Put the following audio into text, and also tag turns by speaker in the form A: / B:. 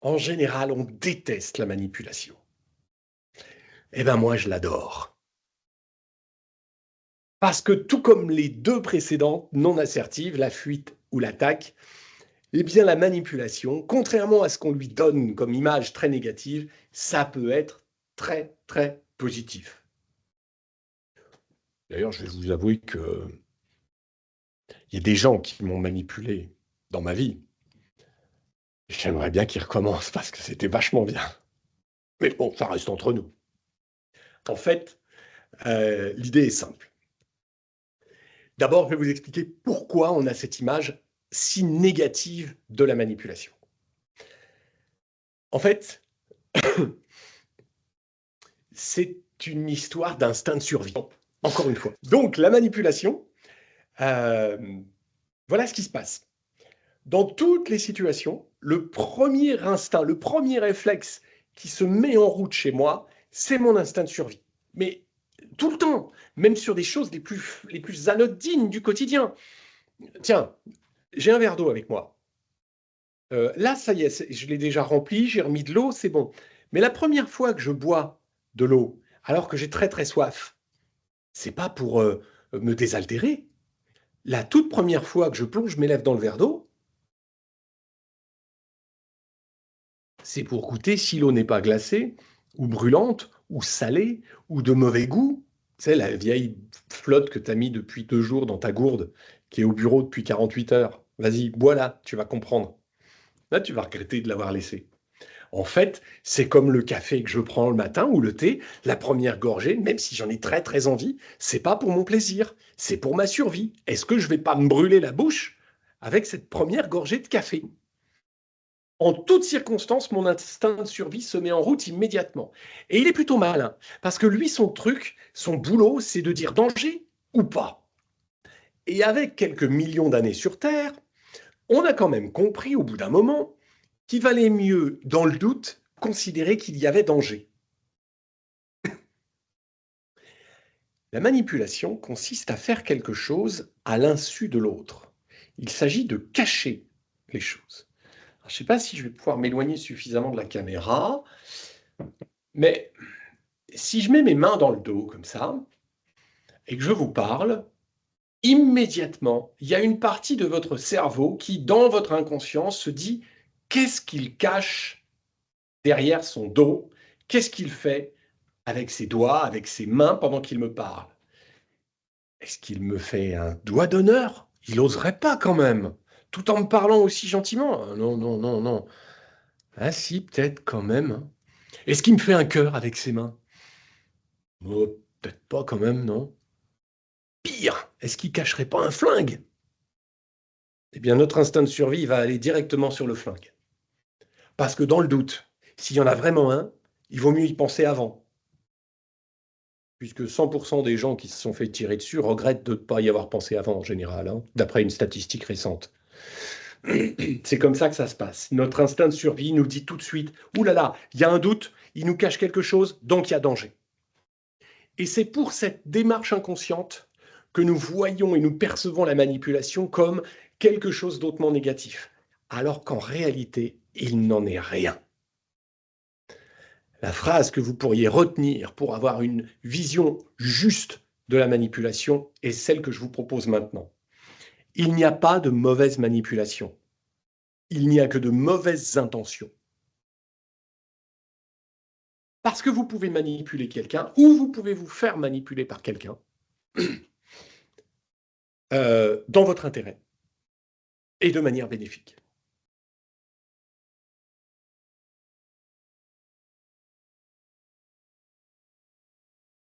A: En général, on déteste la manipulation. Eh ben moi, je l'adore. Parce que tout comme les 2 précédentes non assertives, la fuite ou l'attaque, eh bien la manipulation, contrairement à ce qu'on lui donne comme image très négative, ça peut être très, très positif. D'ailleurs, je vais vous avouer qu'il y a des gens qui m'ont manipulé dans ma vie. J'aimerais bien qu'ils recommencent parce que c'était vachement bien. Mais bon, ça reste entre nous. En fait, l'idée est simple. D'abord, je vais vous expliquer pourquoi on a cette image si négative de la manipulation. En fait, c'est une histoire d'instinct de survie, encore une fois. Donc la manipulation, voilà ce qui se passe. Dans toutes les situations, le premier instinct, le premier réflexe qui se met en route chez moi, c'est mon instinct de survie. Mais tout le temps, même sur des choses les plus anodines du quotidien. Tiens, j'ai un verre d'eau avec moi. Là, ça y est, je l'ai déjà rempli, j'ai remis de l'eau, c'est bon. Mais la première fois que je bois de l'eau, alors que j'ai très très soif, c'est pas pour me désaltérer. La toute première fois que je plonge mes lèvres dans le verre d'eau, c'est pour goûter si l'eau n'est pas glacée, ou brûlante, ou salée, ou de mauvais goût. Tu sais, la vieille flotte que tu as mis depuis 2 jours dans ta gourde, qui est au bureau depuis 48 heures. Vas-y, bois là, tu vas comprendre. Là, tu vas regretter de l'avoir laissée. En fait, c'est comme le café que je prends le matin ou le thé, la première gorgée, même si j'en ai très très envie, c'est pas pour mon plaisir, c'est pour ma survie. Est-ce que je vais pas me brûler la bouche avec cette première gorgée de café? En toutes circonstances, mon instinct de survie se met en route immédiatement. Et il est plutôt malin, parce que lui, son truc, son boulot, c'est de dire danger ou pas. Et avec quelques millions d'années sur Terre, on a quand même compris au bout d'un moment qu'il valait mieux, dans le doute, considérer qu'il y avait danger. La manipulation consiste à faire quelque chose à l'insu de l'autre. Il s'agit de cacher les choses. Alors, je ne sais pas si je vais pouvoir m'éloigner suffisamment de la caméra, mais si je mets mes mains dans le dos comme ça et que je vous parle, immédiatement, il y a une partie de votre cerveau qui, dans votre inconscient, se dit qu'est-ce qu'il cache derrière son dos? Qu'est-ce qu'il fait avec ses doigts, avec ses mains pendant qu'il me parle? Est-ce qu'il me fait un doigt d'honneur? Il oserait pas quand même, tout en me parlant aussi gentiment. Non, non, non, non. Ah si, peut-être quand même, hein. Est-ce qu'il me fait un cœur avec ses mains? Oh, peut-être pas quand même, non. Pire, est-ce qu'il cacherait pas un flingue? Eh bien, notre instinct de survie va aller directement sur le flingue. Parce que dans le doute, s'il y en a vraiment un, il vaut mieux y penser avant. Puisque 100% des gens qui se sont fait tirer dessus regrettent de ne pas y avoir pensé avant en général, hein, d'après une statistique récente. C'est comme ça que ça se passe. Notre instinct de survie nous dit tout de suite, ouh là là, il y a un doute, il nous cache quelque chose, donc il y a danger. Et c'est pour cette démarche inconsciente que nous voyons et nous percevons la manipulation comme quelque chose d'autrement négatif, alors qu'en réalité, il n'en est rien. La phrase que vous pourriez retenir pour avoir une vision juste de la manipulation est celle que je vous propose maintenant. Il n'y a pas de mauvaise manipulation. Il n'y a que de mauvaises intentions. Parce que vous pouvez manipuler quelqu'un ou vous pouvez vous faire manipuler par quelqu'un dans votre intérêt et de manière bénéfique.